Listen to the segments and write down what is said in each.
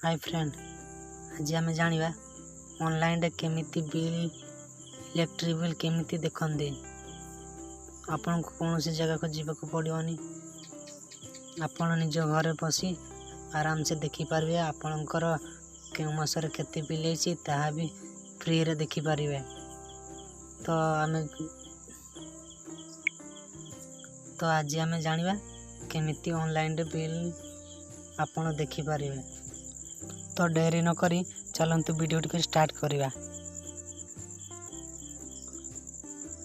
Hi friend, आज आम जाना ऑनलाइन केमिति बिल इलेक्ट्रिक बिल केमिति देखते। आपन को कौन सी जगह को जीवा को पड़ोनी, आपन निज घर बसी आराम से देखी पारे। आपणकर क्यों मासर केते बिल है भी फ्री रे देखी पारे। तो आज आम जाना केमिति ऑनलाइन बिल आपन देखी पारे। तो देरी न करी चलतु वीडियो टी स्टार्ट करवा।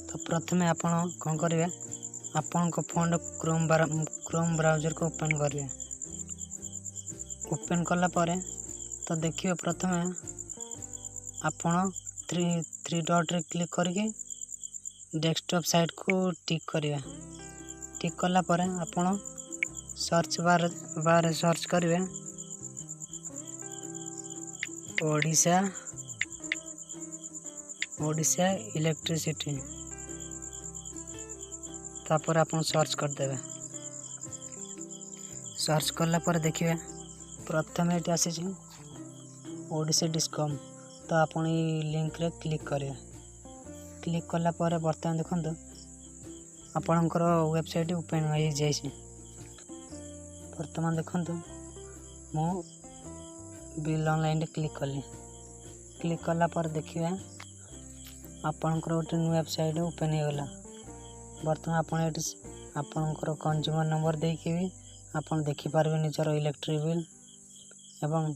तो प्रथमे आपण कौन करेंगे, आपण को फोन क्रोम ब्राउजर को ओपन करेंगे। ओपन कला परे तो देखिए प्रथमे आपण थ्री डॉट रे क्लिक करके डेस्कटॉप साइट को टिक करेंगे। टिक कला परे आपण सर्च बार सर्च करेंगे ओडिशा इलेक्ट्रिसिटी। तापर आपन सर्च कर देबे। सर्च करला पर देखिए प्रथम ये आसी ओडिशा डिस्कम। तो आपन ये लिंक रे क्लिक करें। क्लिक कला पर बर्तमान देखंतु आपनकर वेबसाइट ओपन हो जाइए। बर्तमान देखंतु मो बिल ऑनलाइन क्लिक कली। क्लिक कला पर देखिए आपनकर गोटे न्यू वेबसाइट ओपन हो गला। बर्तमान आपनकर कंज्यूमर नंबर देके भी आपन देखि पारबे निजर इलेक्ट्रिक बिल। एवं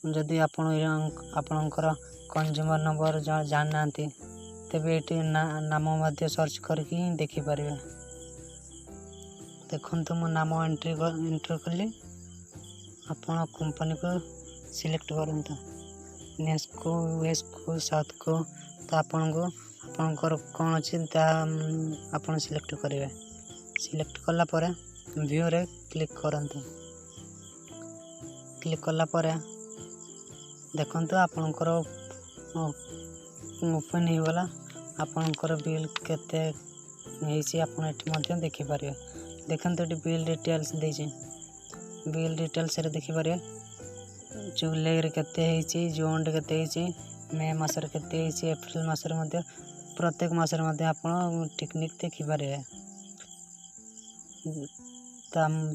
जदि आपनकर कंज्यूमर नंबर जानना तेबे एटी नाम मध्य सर्च करके ही देखि पारबे। देखंतु मो नाम एंटर कली। आपन कंपनी को सिलेक्ट करंतु, नेस्को वेस्को साउथ को। तो आपनकर कौन अच्छी आपन सिलेक्ट करेंगे। सिलेक्ट कला पर व्यू रे क्लिक करंतु। क्लिक कला पर देखंतु आपनकर ओपन हो गला। आपनकर बिल केते हेसी आपन एठी मध्य देखि पारे। देखंतु एठी बिल डिटेल्स देछि। बिल डिटेल्स रे देखि पारे जुलाई रे केते हेछि, जून रे केते हेछि, मे मासर केते हेछि, एप्रिल मासर मध्य प्रत्येक मासर मध्य आपन टेक्निक देखि पारे।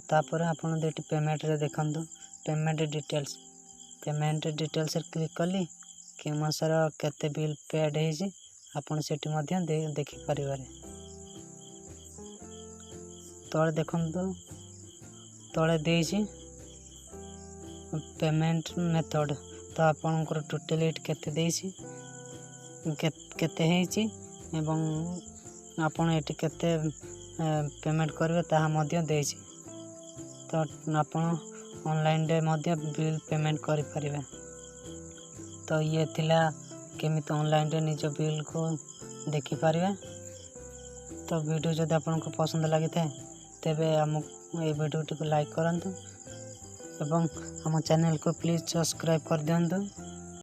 तापर आपन देटी पेमेंट रे देखंतु पेमेंट डिटेल्स रे क्लिक कली कि मासर केते बिल पेड हेछि आपन सेठी मध्य देखि पारिबारे। तळे देखंतु तळे देछि पेमेंट मेथड। तो आपनकर टोटल एट केते देछि केते हेछि एवं आपन एटी केते पेमेंट करबे ताहा मध्य देछि। तो आपन ऑनलाइन रे मध्य बिल पेमेंट करि परिबे। तो ये थिला केमिति ऑनलाइन रे निज बिल को देखि परिबे। तो वीडियो जदि आपनको पसंद लगी थाए तेबे हम ए वीडियो टी को लाइक करंतु एवं हम चैनल को प्लीज सब्सक्राइब कर दियंतु।